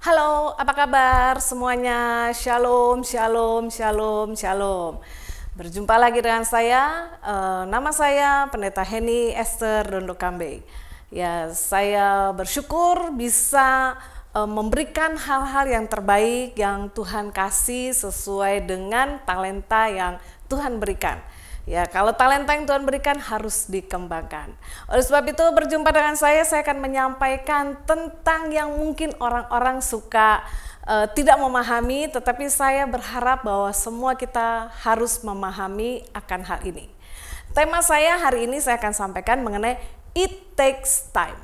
Halo, apa kabar semuanya? Shalom, shalom, shalom, shalom. Berjumpa lagi dengan saya, nama saya Pendeta Henny Esther Dondokambe. Ya, saya bersyukur bisa memberikan hal-hal yang terbaik yang Tuhan kasih sesuai dengan talenta yang Tuhan berikan. Ya, kalau talenta yang Tuhan berikan harus dikembangkan. Oleh sebab itu, berjumpa dengan saya akan menyampaikan tentang yang mungkin orang-orang suka tidak memahami, tetapi saya berharap bahwa semua kita harus memahami akan hal ini. Tema saya hari ini saya akan sampaikan mengenai it takes time.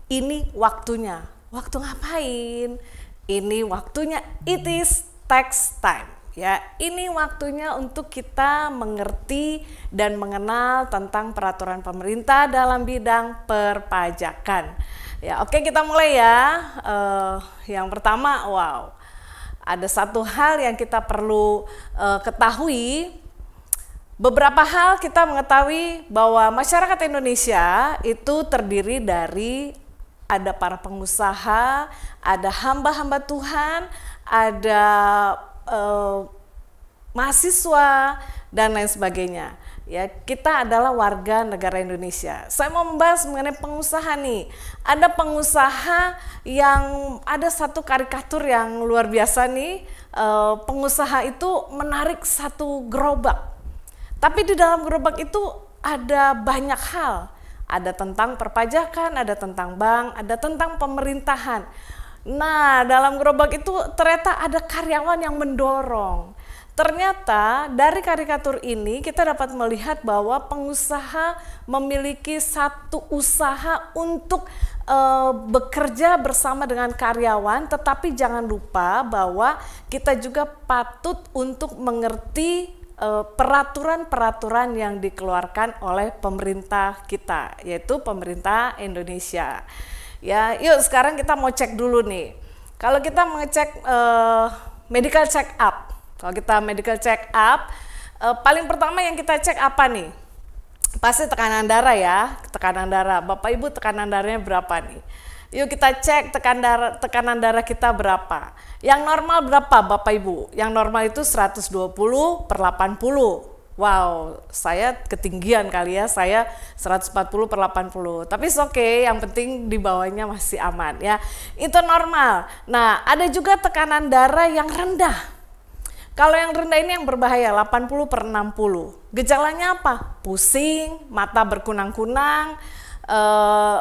Ini waktunya. Waktu ngapain? Ini waktunya, it is takes time. Ya, ini waktunya untuk kita mengerti dan mengenal tentang peraturan pemerintah dalam bidang perpajakan. Ya, oke, kita mulai ya. Yang pertama, ada satu hal yang kita perlu ketahui. Beberapa hal kita mengetahui bahwa masyarakat Indonesia itu terdiri dari ada para pengusaha, ada hamba-hamba Tuhan, ada mahasiswa dan lain sebagainya. Ya, kita adalah warga negara Indonesia. Saya mau membahas mengenai pengusaha nih. Ada pengusaha yang ada satu karikatur yang luar biasa nih. Pengusaha itu menarik satu gerobak. Tapi di dalam gerobak itu ada banyak hal. Ada tentang perpajakan, ada tentang bank, ada tentang pemerintahan. Nah, dalam gerobak itu ternyata ada karyawan yang mendorong. Ternyata dari karikatur ini kita dapat melihat bahwa pengusaha memiliki satu usaha untuk bekerja bersama dengan karyawan, tetapi jangan lupa bahwa kita juga patut untuk mengerti peraturan-peraturan yang dikeluarkan oleh pemerintah kita, yaitu pemerintah Indonesia. Ya, yuk sekarang kita mau cek dulu nih. Kalau kita mengecek medical check up, paling pertama yang kita cek apa nih? Pasti tekanan darah ya, tekanan darah. Bapak Ibu tekanan darahnya berapa nih? Yuk kita cek tekanan darah kita berapa. Yang normal berapa Bapak Ibu? Yang normal itu 120/80. Wow, saya ketinggian kali ya, saya 140/80. Tapi oke, yang penting di bawahnya masih aman ya. Itu normal. Nah, ada juga tekanan darah yang rendah. Kalau yang rendah ini yang berbahaya, 80/60. Gejalanya apa? Pusing, mata berkunang-kunang,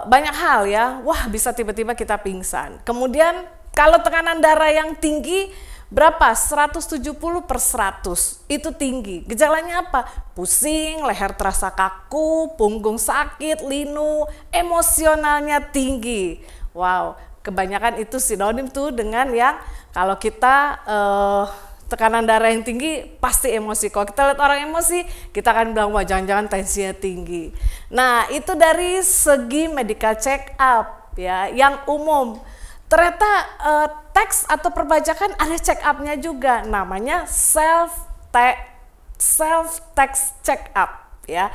banyak hal ya. Wah, bisa tiba-tiba kita pingsan. Kemudian kalau tekanan darah yang tinggi, berapa? 170/100, itu tinggi. Gejalanya apa? Pusing, leher terasa kaku, punggung sakit, linu, emosionalnya tinggi. Wow, kebanyakan itu sinonim tuh dengan yang kalau kita tekanan darah yang tinggi pasti emosi. Kalau kita lihat orang emosi, kita akan bilang wah jangan-jangan tensinya tinggi. Nah, itu dari segi medical check up ya, yang umum. Ternyata teks atau perpajakan ada check up-nya juga, namanya self tax check up ya.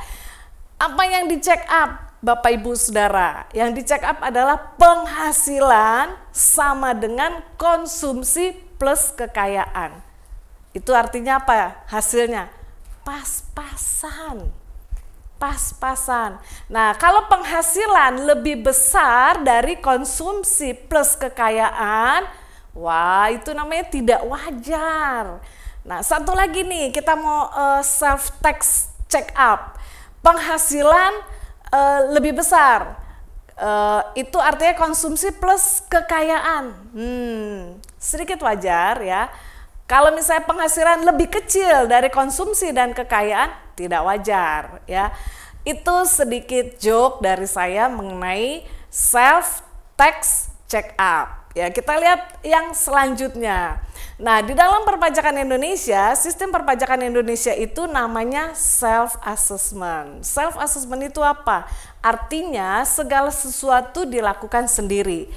Apa yang di check up Bapak Ibu Saudara? Yang di check up adalah penghasilan sama dengan konsumsi plus kekayaan. Itu artinya apa hasilnya? Pas-pasan. Nah, kalau penghasilan lebih besar dari konsumsi plus kekayaan, wah itu namanya tidak wajar. Nah, satu lagi nih, kita mau self tax check up. Penghasilan lebih besar, itu artinya konsumsi plus kekayaan. Sedikit wajar ya. Kalau misalnya penghasilan lebih kecil dari konsumsi dan kekayaan, tidak wajar ya. Itu sedikit joke dari saya mengenai self tax check up. Ya, kita lihat yang selanjutnya. Nah, di dalam perpajakan Indonesia, sistem perpajakan Indonesia itu namanya self assessment. Self assessment itu apa? Artinya segala sesuatu dilakukan sendiri.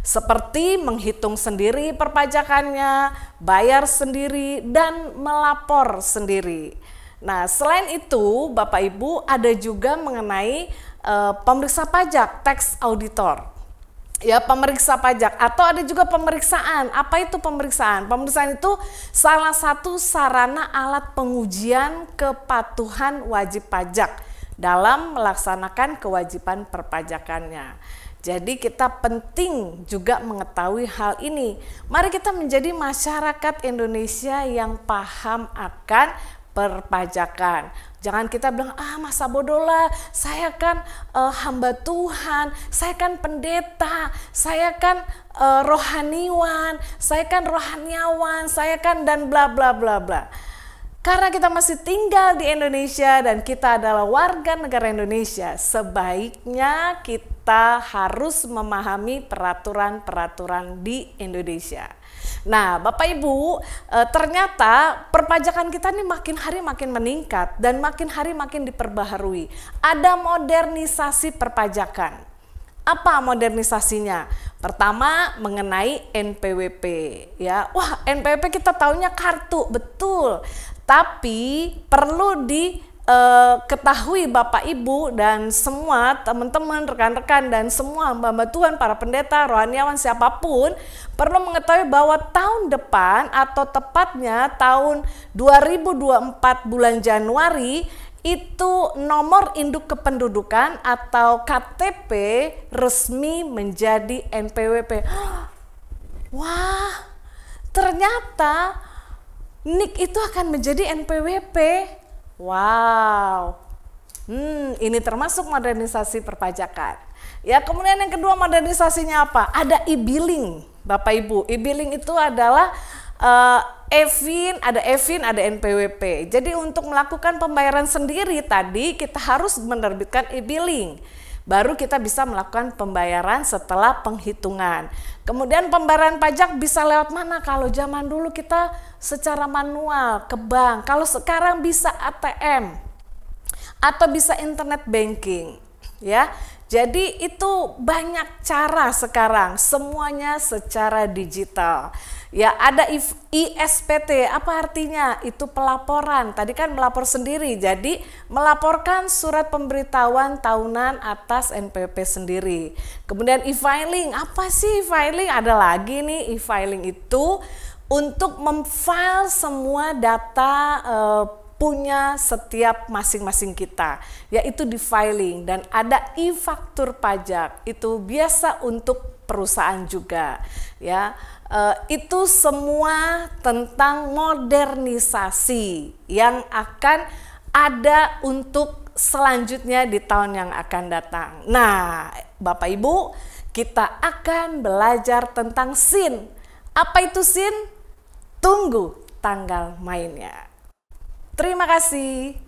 Seperti menghitung sendiri perpajakannya, bayar sendiri, dan melapor sendiri. Nah, selain itu, Bapak Ibu, ada juga mengenai pemeriksa pajak, tax auditor. ya, pemeriksa pajak, atau ada juga pemeriksaan. Apa itu pemeriksaan? Pemeriksaan itu salah satu sarana alat pengujian kepatuhan wajib pajak dalam melaksanakan kewajiban perpajakannya. Jadi kita penting juga mengetahui hal ini. Mari kita menjadi masyarakat Indonesia yang paham akan perpajakan. Jangan kita bilang, masa bodoh lah, saya kan hamba Tuhan, saya kan pendeta, saya kan rohaniwan, saya kan rohaniawan, saya kan dan bla bla bla bla. Karena kita masih tinggal di Indonesia dan kita adalah warga negara Indonesia, sebaiknya kita harus memahami peraturan-peraturan di Indonesia. Nah, Bapak Ibu, ternyata perpajakan kita ini makin hari makin meningkat dan makin hari makin diperbaharui. Ada modernisasi perpajakan. Apa modernisasinya? Pertama, mengenai NPWP, ya. Wah, NPWP kita taunya kartu, betul. Tapi perlu diketahui Bapak Ibu dan semua teman-teman, rekan-rekan dan semua hamba Tuhan, para pendeta, rohaniawan, siapapun perlu mengetahui bahwa tahun depan atau tepatnya tahun 2024 bulan Januari itu nomor induk kependudukan atau KTP resmi menjadi NPWP. Wah, ternyata NIK itu akan menjadi NPWP. Wow. Ini termasuk modernisasi perpajakan. Ya, kemudian yang kedua modernisasinya apa? Ada e-billing, Bapak Ibu. E-billing itu adalah EVIN, ada NPWP. Jadi untuk melakukan pembayaran sendiri tadi kita harus menerbitkan e-billing. Baru kita bisa melakukan pembayaran setelah penghitungan. Kemudian pembayaran pajak bisa lewat mana? Kalau zaman dulu kita secara manual ke bank. Kalau sekarang bisa ATM atau bisa internet banking, ya. Jadi itu banyak cara sekarang, semuanya secara digital. Ya, ada ISPT, apa artinya? Itu pelaporan. Tadi kan melapor sendiri, jadi melaporkan surat pemberitahuan tahunan atas NPWP sendiri. Kemudian e-filing, apa sih e-filing? Ada lagi nih, e-filing itu untuk memfile semua data punya setiap masing-masing kita, yaitu di filing. Dan ada e-faktur pajak, itu biasa untuk perusahaan juga, ya. Itu semua tentang modernisasi yang akan ada untuk selanjutnya di tahun yang akan datang. Nah, Bapak Ibu, kita akan belajar tentang SIN. Apa itu SIN? Tunggu tanggal mainnya. Terima kasih.